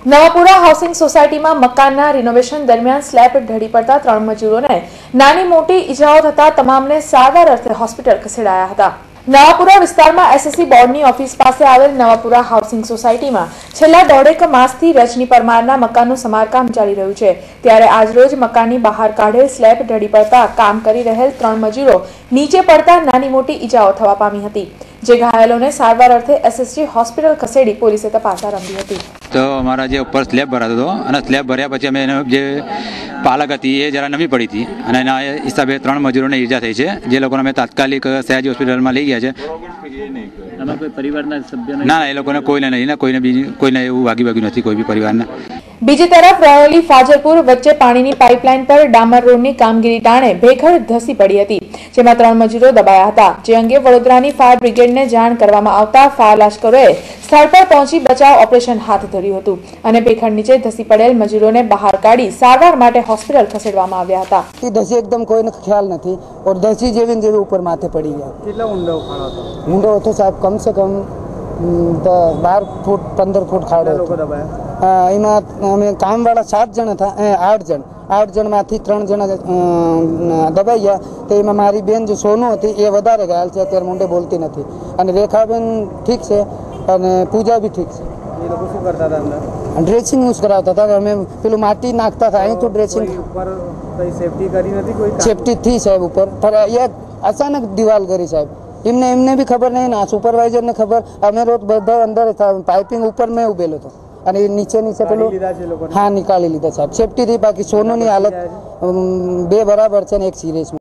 Navapura housing સોસાયટીમાં મકાનના renovation દરમિયાન સ્લેબ ઢળી પડતા 3 મજૂરોને નાની મોટી ઈજાઓ થતા તમામને સારવાર અર્થે હોસ્પિટલ ખસેડાયા હતા। નવાપુરા વિસ્તારમાં એસએસસી બોર્ડની ઓફિસ પાસે આવેલ નવાપુરા હાઉસિંગ સોસાયટીમાં છેલ્લા દોઢેક માસથી રજની પરમારના મકાનનું સમારકામ ચાલી રહ્યું છે। ત્યારે આજરોજ મકાનની બહાર કાઢેલ સ્લેબ ઢળી પડતા કામ કરી રહેલ 3 મજૂરો નીચે પડતા નાની મોટી ઈજાઓ થવા પામી હતી, જે ઘાયલોને સારવાર અર્થે એસએસજી હોસ્પિટલ ખસેડી પોલીસે તપાસ આરંભી હતી। तो हमारा जो ऊपर स्लेब भरा था અને સ્લેબ ભર્યા પછી અમે જે પાલક હતી એ જરા નમી પડી હતી અને એના હિસાબે 3 મજૂરોને ઈજા થઈ છે, જે લોકોને અમે તાત્કાલિક સયાજી હોસ્પિટલમાં લઈ ગયા છે। આમાં કોઈ પરિવારના સભ્યોને ના, એ લોકોને કોઈને નહીં, ને કોઈને એવું વાગ્યું નથી, કોઈ બી પરિવારને। બીજી તરફ રણોલી ફાજલપુર વચ્ચે પાણીની પાઇપલાઇન પર ડામર રોડની કામગીરી ટાણે ભેખડ ધસી પડી હતી, જેમાં 3 મજૂરો દબાયા હતા, જે અંગે વડોદરાની ફાયર બ્રિગેડને જાણ કરવામાં આવતા ફાયર લશ્કરોએ સ્થળ પર પહોંચી બચાવ ઓપરેશન હાથ ધર્યું હતું અને ભેખડ નીચે ધસી પડેલ મજૂરોને બહાર કાઢી સારવાર માટે હોસ્પિટલ ખસેડવામાં આવ્યા હતા। ધસી એકદમ કોઈને ખ્યાલ નથી और ધસી જેવી ઉપર માથે પડી ગયા। કેટલા ઊંડો ખાડો હતો? ઊંડો હતો સાહેબ, કમ સે કમ 12 ફૂટ 15 ફૂટ ખાડો હતો। એમાં અમે કામવાળા 7 જણ હતા, 8 જણમાંથી 3 જણા દબાઈ ગયા। તો એમાં મારી બેન જે સોનુ હતી એ વધારે ઘાયલ છે, અત્યારે મુંડે બોલતી નથી, અને રેખાબેન ઠીક છે અને પૂજા બી ઠીક છે। એ લોકો શું કરતા હતા અંદર? ડ્રેસિંગ યુઝ કરાવતા હતા, અમે પેલું માટી નાખતા હતા અહીં તો ડ્રેસિંગ ઉપર કઈ સેફટી કરી નથી, કોઈ સેફટી થી સાહેબ ઉપર એક અચાનક દિવાલ કરી સાહેબ, એમને બી ખબર નહીં, ના સુપરવાઇઝરને ખબર, અમે રોજ બધા અંદર પાઇપિંગ ઉપર મેં ઉભેલો હતો અને નીચે પેલું હા નીકાળી લીધા સાહેબ સેફટી થી। બાકી સોનુની હાલત 2 બરાબર છે ને 1 સિરિયસ।